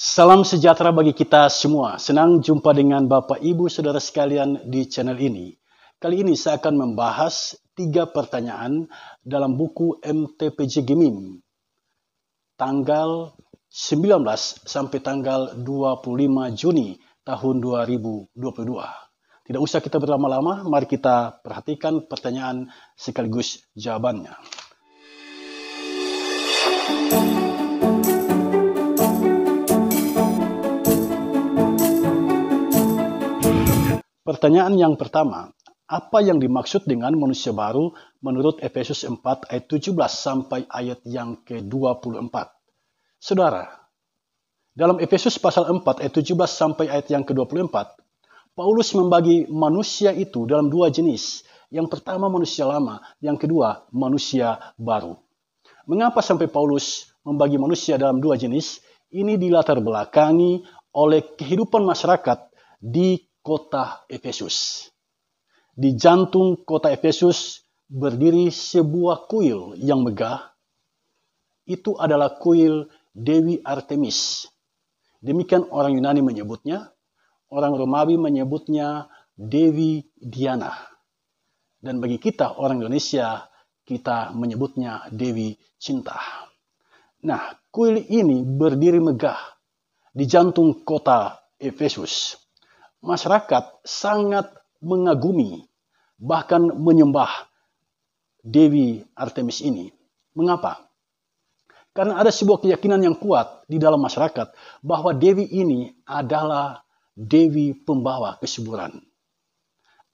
Salam sejahtera bagi kita semua. Senang jumpa dengan Bapak Ibu Saudara sekalian di channel ini. Kali ini saya akan membahas 3 pertanyaan dalam buku MTPJ Gemim. Tanggal 19 sampai tanggal 25 Juni tahun 2022. Tidak usah kita berlama-lama, mari kita perhatikan pertanyaan sekaligus jawabannya. Pertanyaan yang pertama, apa yang dimaksud dengan manusia baru menurut Efesus 4 ayat 17 sampai ayat yang ke-24? Saudara, dalam Efesus pasal 4 ayat 17 sampai ayat yang ke-24, Paulus membagi manusia itu dalam 2 jenis. Yang pertama manusia lama, yang kedua manusia baru. Mengapa sampai Paulus membagi manusia dalam 2 jenis? Ini dilatar belakangi oleh kehidupan masyarakat di kota Efesus. Di jantung kota Efesus berdiri sebuah kuil yang megah. Itu adalah kuil Dewi Artemis. Demikian orang Yunani menyebutnya. Orang Romawi menyebutnya Dewi Diana. Dan bagi kita orang Indonesia, kita menyebutnya Dewi Cinta. Nah, kuil ini berdiri megah di jantung kota Efesus. Masyarakat sangat mengagumi, bahkan menyembah Dewi Artemis ini. Mengapa? Karena ada sebuah keyakinan yang kuat di dalam masyarakat bahwa Dewi ini adalah Dewi pembawa kesuburan.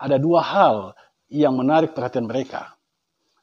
Ada 2 hal yang menarik perhatian mereka.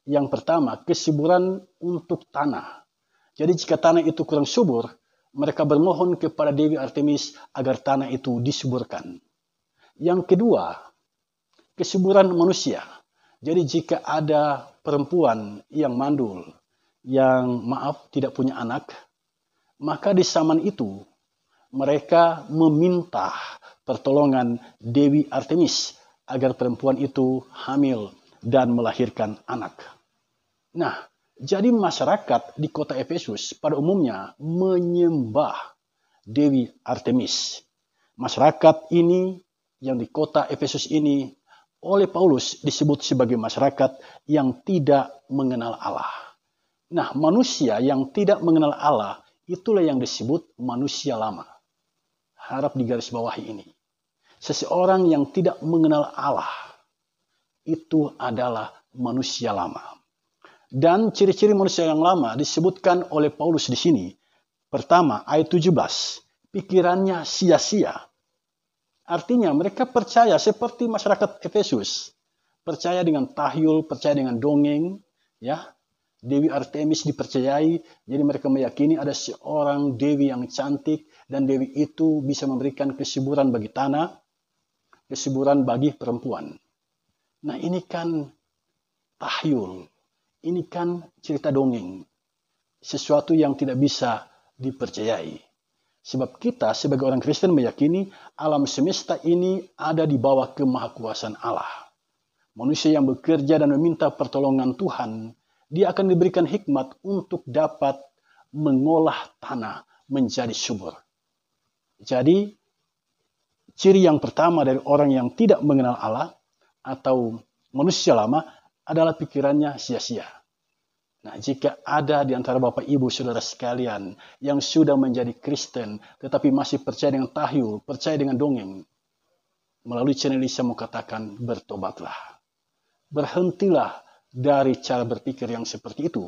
Yang pertama, kesuburan untuk tanah. Jadi jika tanah itu kurang subur, mereka bermohon kepada Dewi Artemis agar tanah itu disuburkan. Yang kedua, kesuburan manusia. Jadi jika ada perempuan yang mandul, yang tidak punya anak, maka di zaman itu mereka meminta pertolongan Dewi Artemis agar perempuan itu hamil dan melahirkan anak. Nah, jadi masyarakat di kota Efesus pada umumnya menyembah Dewi Artemis. Masyarakat ini yang di kota Efesus ini oleh Paulus disebut sebagai masyarakat yang tidak mengenal Allah. Nah, manusia yang tidak mengenal Allah itulah yang disebut manusia lama. Harap digarisbawahi ini. Seseorang yang tidak mengenal Allah itu adalah manusia lama. Dan ciri-ciri manusia yang lama disebutkan oleh Paulus di sini. Pertama, ayat 17, pikirannya sia-sia. Artinya mereka percaya seperti masyarakat Efesus. Percaya dengan tahyul, percaya dengan dongeng. Ya, Dewi Artemis dipercayai. Jadi mereka meyakini ada seorang dewi yang cantik. Dan dewi itu bisa memberikan kesuburan bagi tanah. Kesuburan bagi perempuan. Nah, ini kan tahyul. Ini kan cerita dongeng. Sesuatu yang tidak bisa dipercayai. Sebab kita sebagai orang Kristen meyakini alam semesta ini ada di bawah kemahakuasaan Allah. Manusia yang bekerja dan meminta pertolongan Tuhan, dia akan diberikan hikmat untuk dapat mengolah tanah menjadi subur. Jadi, ciri yang pertama dari orang yang tidak mengenal Allah atau manusia lama adalah pikirannya sia-sia. Nah, jika ada di antara Bapak Ibu Saudara sekalian yang sudah menjadi Kristen tetapi masih percaya dengan tahyul, percaya dengan dongeng, melalui channel ini saya mau katakan bertobatlah. Berhentilah dari cara berpikir yang seperti itu.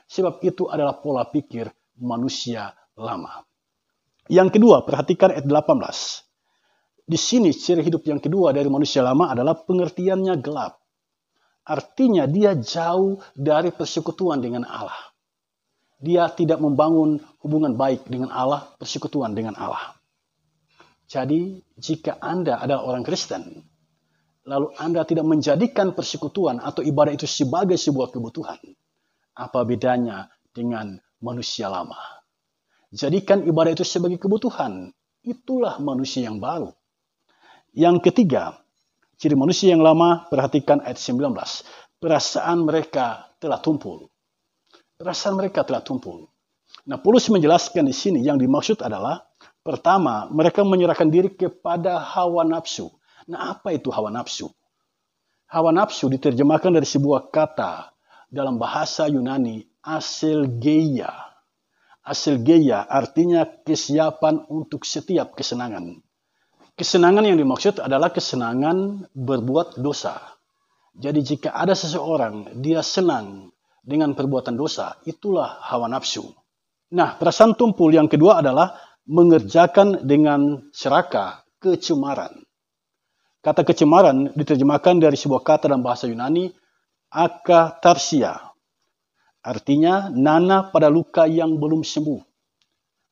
Sebab itu adalah pola pikir manusia lama. Yang kedua, perhatikan ayat 18. Di sini ciri hidup yang kedua dari manusia lama adalah pengertiannya gelap. Artinya dia jauh dari persekutuan dengan Allah. Dia tidak membangun hubungan baik dengan Allah, persekutuan dengan Allah. Jadi jika Anda adalah orang Kristen, lalu Anda tidak menjadikan persekutuan atau ibadah itu sebagai sebuah kebutuhan, apa bedanya dengan manusia lama? Jadikan ibadah itu sebagai kebutuhan, itulah manusia yang baru. Yang ketiga, ciri manusia yang lama, perhatikan ayat 19. Perasaan mereka telah tumpul. Perasaan mereka telah tumpul. Nah, Paulus menjelaskan di sini yang dimaksud adalah Pertama, mereka menyerahkan diri kepada hawa nafsu. Nah, apa itu hawa nafsu? Hawa nafsu diterjemahkan dari sebuah kata dalam bahasa Yunani, aselgeia. Aselgeia artinya kesiapan untuk setiap kesenangan. Kesenangan yang dimaksud adalah kesenangan berbuat dosa. Jadi jika ada seseorang, dia senang dengan perbuatan dosa, itulah hawa nafsu. Nah, perasaan tumpul yang kedua adalah mengerjakan dengan serakah kecemaran. Kata kecemaran diterjemahkan dari sebuah kata dalam bahasa Yunani, akatarsia. Artinya nanah pada luka yang belum sembuh.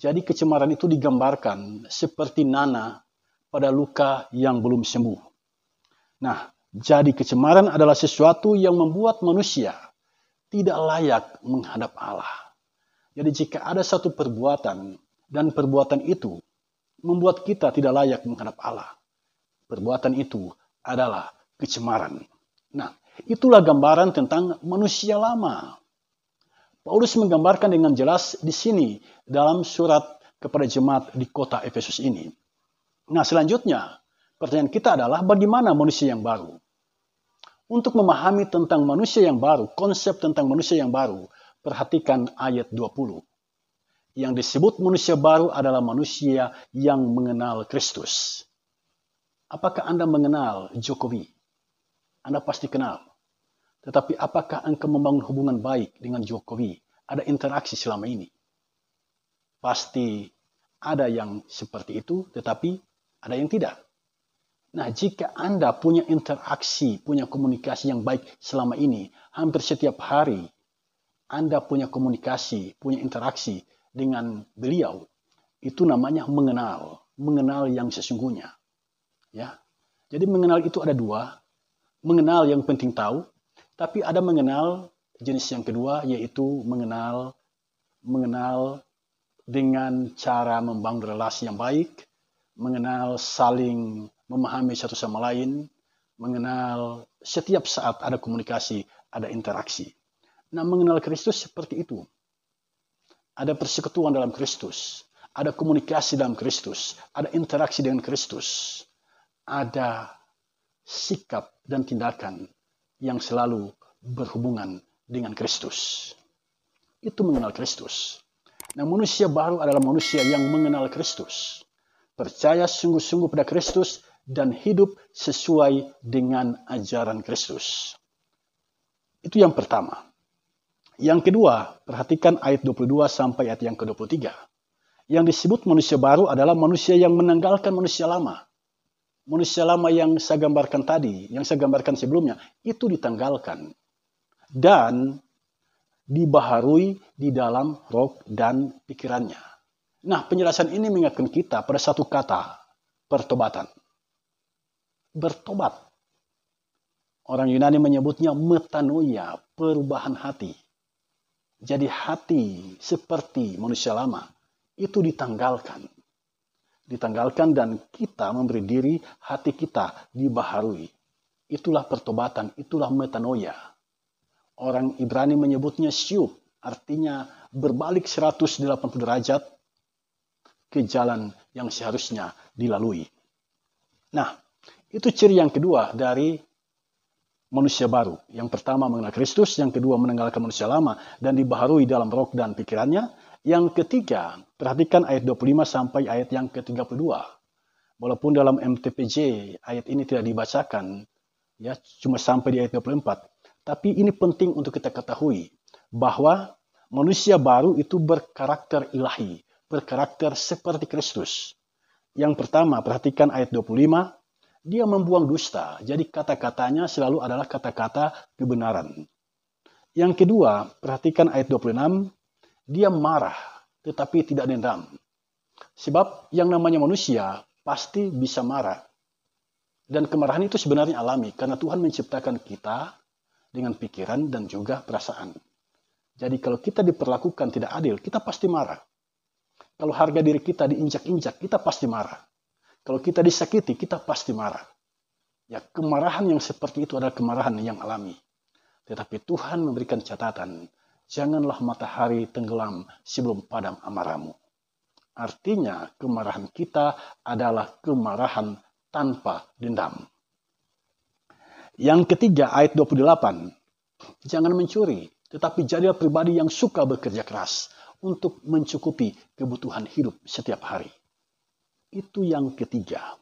Jadi kecemaran itu digambarkan seperti nanah pada luka yang belum sembuh. Nah, jadi kecemaran adalah sesuatu yang membuat manusia tidak layak menghadap Allah. Jadi jika ada satu perbuatan dan perbuatan itu membuat kita tidak layak menghadap Allah, perbuatan itu adalah kecemaran. Nah, itulah gambaran tentang manusia lama. Paulus menggambarkan dengan jelas di sini dalam surat kepada jemaat di kota Efesus ini. Nah, selanjutnya pertanyaan kita adalah bagaimana manusia yang baru? Untuk memahami tentang manusia yang baru, konsep tentang manusia yang baru, perhatikan ayat 20. Yang disebut manusia baru adalah manusia yang mengenal Kristus. Apakah Anda mengenal Jokowi? Anda pasti kenal. Tetapi apakah engkau membangun hubungan baik dengan Jokowi? Ada interaksi selama ini? Pasti ada yang seperti itu, tetapi ada yang tidak. Nah, jika Anda punya interaksi, punya komunikasi yang baik selama ini, hampir setiap hari, Anda punya komunikasi, punya interaksi dengan beliau, itu namanya mengenal yang sesungguhnya. Ya, jadi mengenal itu ada dua, mengenal yang penting tahu, tapi ada mengenal jenis yang kedua, yaitu mengenal dengan cara membangun relasi yang baik, mengenal saling memahami satu sama lain, mengenal setiap saat ada komunikasi, ada interaksi. Nah, mengenal Kristus seperti itu. Ada persekutuan dalam Kristus, ada komunikasi dalam Kristus, ada interaksi dengan Kristus, ada sikap dan tindakan yang selalu berhubungan dengan Kristus. Itu mengenal Kristus. Nah, manusia baru adalah manusia yang mengenal Kristus, percaya sungguh-sungguh pada Kristus, dan hidup sesuai dengan ajaran Kristus. Itu yang pertama. Yang kedua, perhatikan ayat 22 sampai ayat yang ke-23. Yang disebut manusia baru adalah manusia yang menanggalkan manusia lama. Manusia lama yang saya gambarkan tadi, yang saya gambarkan sebelumnya, itu ditanggalkan. Dan dibaharui di dalam roh dan pikirannya. Nah, penjelasan ini mengingatkan kita pada satu kata, pertobatan. Bertobat. Orang Yunani menyebutnya metanoia, perubahan hati. Jadi hati seperti manusia lama itu ditanggalkan. Ditanggalkan dan kita memberi diri, hati kita dibaharui. Itulah pertobatan, itulah metanoia. Orang Ibrani menyebutnya syub, artinya berbalik 180 derajat ke jalan yang seharusnya dilalui. Nah, itu ciri yang kedua dari manusia baru. Yang pertama mengenal Kristus, yang kedua menanggalkan manusia lama dan dibaharui dalam roh dan pikirannya. Yang ketiga, perhatikan ayat 25 sampai ayat yang ke-32. Walaupun dalam MTPJ ayat ini tidak dibacakan, ya cuma sampai di ayat 24. Tapi ini penting untuk kita ketahui bahwa manusia baru itu berkarakter ilahi, berkarakter seperti Kristus. Yang pertama, perhatikan ayat 25. Dia membuang dusta, jadi kata-katanya selalu adalah kata-kata kebenaran. Yang kedua, perhatikan ayat 26, dia marah, tetapi tidak dendam. Sebab yang namanya manusia pasti bisa marah. Dan kemarahan itu sebenarnya alami, karena Tuhan menciptakan kita dengan pikiran dan juga perasaan. Jadi kalau kita diperlakukan tidak adil, kita pasti marah. Kalau harga diri kita diinjak-injak, kita pasti marah. Kalau kita disakiti, kita pasti marah. Ya, kemarahan yang seperti itu adalah kemarahan yang alami. Tetapi Tuhan memberikan catatan, janganlah matahari tenggelam sebelum padam amarahmu. Artinya kemarahan kita adalah kemarahan tanpa dendam. Yang ketiga, ayat 28. Jangan mencuri, tetapi jadilah pribadi yang suka bekerja keras untuk mencukupi kebutuhan hidup setiap hari. Itu yang ketiga.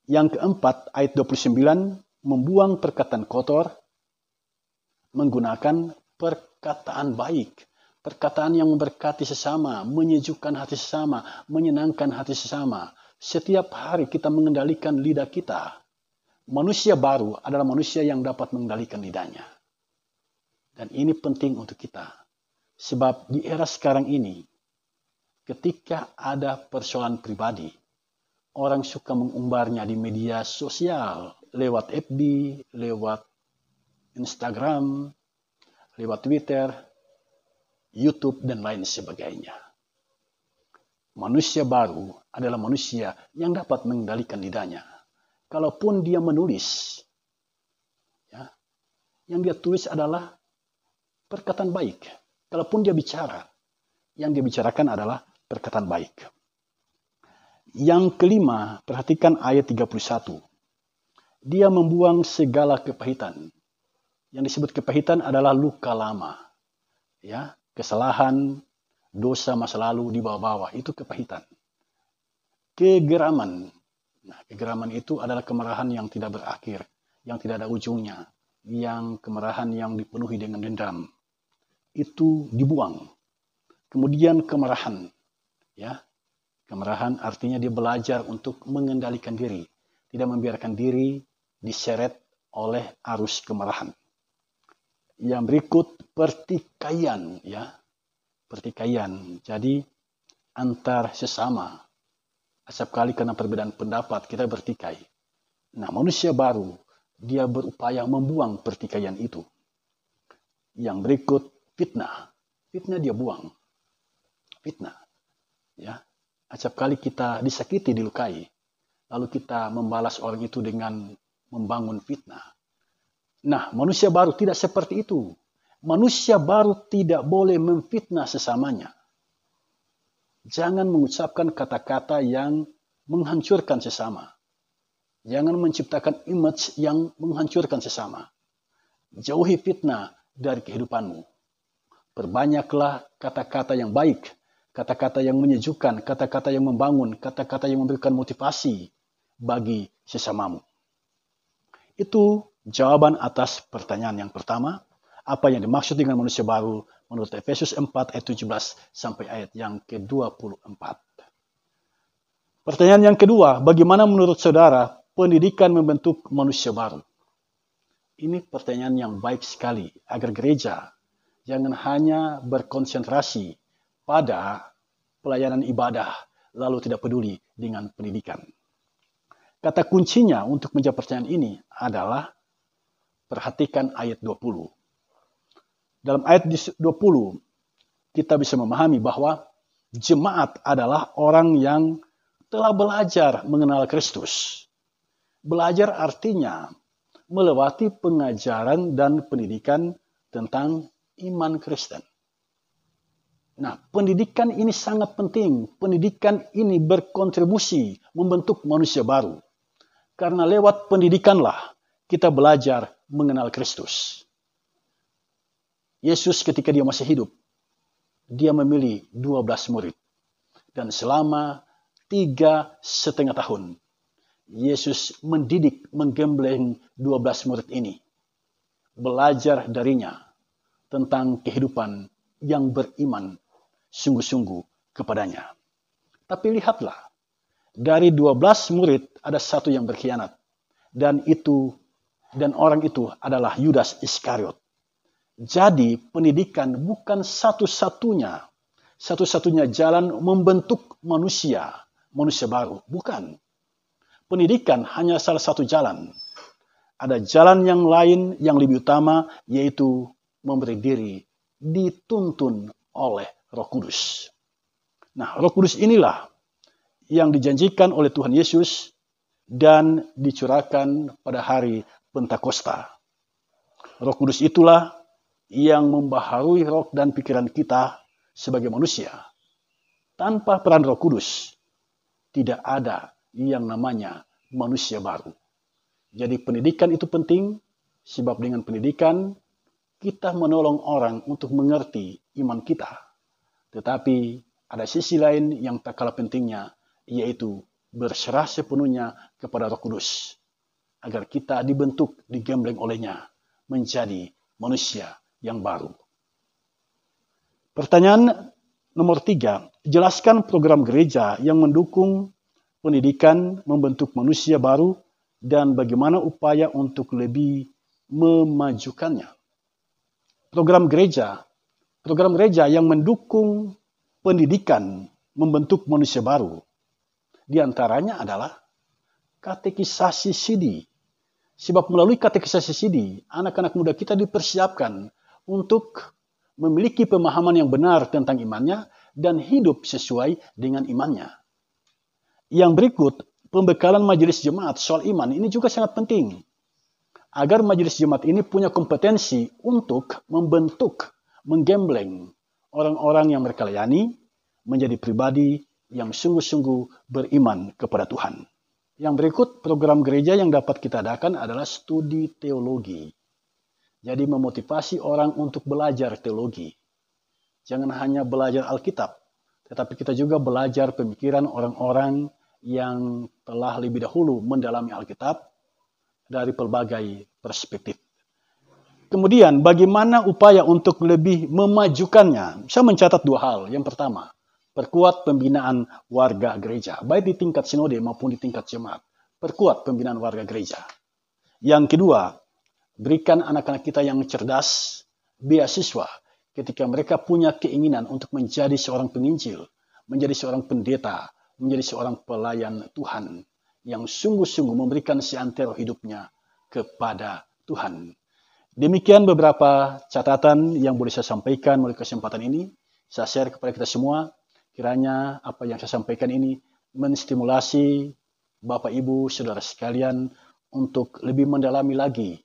Yang keempat, ayat 29, membuang perkataan kotor, menggunakan perkataan baik. Perkataan yang memberkati sesama, menyejukkan hati sesama, menyenangkan hati sesama. Setiap hari kita mengendalikan lidah kita. Manusia baru adalah manusia yang dapat mengendalikan lidahnya. Dan ini penting untuk kita. Sebab di era sekarang ini, ketika ada persoalan pribadi, orang suka mengumbarnya di media sosial, lewat FB, lewat Instagram, lewat Twitter, YouTube, dan lain sebagainya. Manusia baru adalah manusia yang dapat mengendalikan lidahnya. Kalaupun dia menulis, ya, yang dia tulis adalah perkataan baik. Kalaupun dia bicara, yang dia bicarakan adalah perkataan baik. Yang kelima, perhatikan ayat 31. Dia membuang segala kepahitan. Yang disebut kepahitan adalah luka lama. Ya, kesalahan, dosa masa lalu dibawa-bawa, itu kepahitan. Kegeraman. Nah, kegeraman itu adalah kemarahan yang tidak berakhir, yang tidak ada ujungnya, yang kemarahan yang dipenuhi dengan dendam. Itu dibuang. Kemudian kemarahan. Ya, kemarahan artinya dia belajar untuk mengendalikan diri, tidak membiarkan diri diseret oleh arus kemarahan. Yang berikut pertikaian, ya. Pertikaian. Jadi antar sesama. Acap kali karena perbedaan pendapat kita bertikai. Nah, manusia baru dia berupaya membuang pertikaian itu. Yang berikut fitnah. Fitnah dia buang. Fitnah. Ya. Acap kali kita disakiti, dilukai. Lalu kita membalas orang itu dengan membangun fitnah. Nah, manusia baru tidak seperti itu. Manusia baru tidak boleh memfitnah sesamanya. Jangan mengucapkan kata-kata yang menghancurkan sesama. Jangan menciptakan image yang menghancurkan sesama. Jauhi fitnah dari kehidupanmu. Perbanyaklah kata-kata yang baik, kata-kata yang menyejukkan, kata-kata yang membangun, kata-kata yang memberikan motivasi bagi sesamamu. Itu jawaban atas pertanyaan yang pertama. Apa yang dimaksud dengan manusia baru menurut Efesus 4 ayat 17 sampai ayat yang ke-24. Pertanyaan yang kedua, bagaimana menurut saudara pendidikan membentuk manusia baru? Ini pertanyaan yang baik sekali agar gereja jangan hanya berkonsentrasi pada pelayanan ibadah lalu tidak peduli dengan pendidikan. Kata kuncinya untuk menjawab pertanyaan ini adalah perhatikan ayat 20. Dalam ayat 20, kita bisa memahami bahwa jemaat adalah orang yang telah belajar mengenal Kristus. Belajar artinya melewati pengajaran dan pendidikan tentang iman Kristen. Nah, pendidikan ini sangat penting. Pendidikan ini berkontribusi membentuk manusia baru. Karena lewat pendidikanlah kita belajar mengenal Kristus. Yesus ketika dia masih hidup, dia memilih 12 murid. Dan selama 3,5 tahun, Yesus mendidik, menggembleng 12 murid ini. Belajar darinya tentang kehidupan yang beriman sungguh-sungguh kepadanya. Tapi lihatlah, dari 12 murid ada satu yang berkhianat. Dan orang itu adalah Yudas Iskariot. Jadi pendidikan bukan satu-satunya jalan membentuk manusia baru. Bukan. Pendidikan hanya salah satu jalan. Ada jalan yang lain yang lebih utama, yaitu memberi diri dituntun oleh Roh Kudus. Nah, Roh Kudus inilah yang dijanjikan oleh Tuhan Yesus dan dicurahkan pada hari Pentakosta. Roh Kudus itulah yang membaharui roh dan pikiran kita sebagai manusia. tanpa peran Roh Kudus, tidak ada yang namanya manusia baru. Jadi pendidikan itu penting, sebab dengan pendidikan kita menolong orang untuk mengerti iman kita. Tetapi ada sisi lain yang tak kalah pentingnya, yaitu berserah sepenuhnya kepada Roh Kudus, agar kita dibentuk, digembleng olehnya, menjadi manusia yang baru. Pertanyaan nomor 3, jelaskan program gereja yang mendukung pendidikan membentuk manusia baru dan bagaimana upaya untuk lebih memajukannya. Program gereja yang mendukung pendidikan membentuk manusia baru, di antaranya adalah katekisasi sidi. Sebab melalui katekisasi sidi, anak-anak muda kita dipersiapkan untuk memiliki pemahaman yang benar tentang imannya dan hidup sesuai dengan imannya. Yang berikut, pembekalan majelis jemaat soal iman ini juga sangat penting. Agar majelis jemaat ini punya kompetensi untuk membentuk, menggembleng orang-orang yang mereka layani menjadi pribadi yang sungguh-sungguh beriman kepada Tuhan. Yang berikut, program gereja yang dapat kita adakan adalah studi teologi. Jadi memotivasi orang untuk belajar teologi. Jangan hanya belajar Alkitab, tetapi kita juga belajar pemikiran orang-orang yang telah lebih dahulu mendalami Alkitab dari pelbagai perspektif. Kemudian bagaimana upaya untuk lebih memajukannya? Saya mencatat 2 hal. Yang pertama, perkuat pembinaan warga gereja, baik di tingkat sinode maupun di tingkat jemaat. Perkuat pembinaan warga gereja. Yang kedua, berikan anak-anak kita yang cerdas beasiswa ketika mereka punya keinginan untuk menjadi seorang penginjil, menjadi seorang pendeta, menjadi seorang pelayan Tuhan yang sungguh-sungguh memberikan seantero hidupnya kepada Tuhan. Demikian beberapa catatan yang boleh saya sampaikan melalui kesempatan ini. Saya share kepada kita semua. Kiranya apa yang saya sampaikan ini menstimulasi Bapak, Ibu, Saudara sekalian untuk lebih mendalami lagi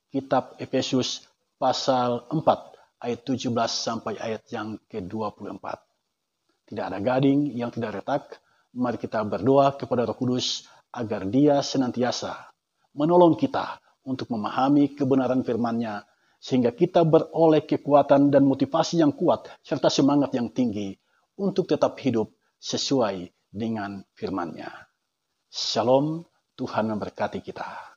kitab Efesus pasal 4 ayat 17 sampai ayat yang ke-24. Tidak ada gading yang tidak retak. Mari kita berdoa kepada Roh Kudus agar Dia senantiasa menolong kita untuk memahami kebenaran firman-Nya, sehingga kita beroleh kekuatan dan motivasi yang kuat serta semangat yang tinggi untuk tetap hidup sesuai dengan firman-Nya. Shalom, Tuhan memberkati kita.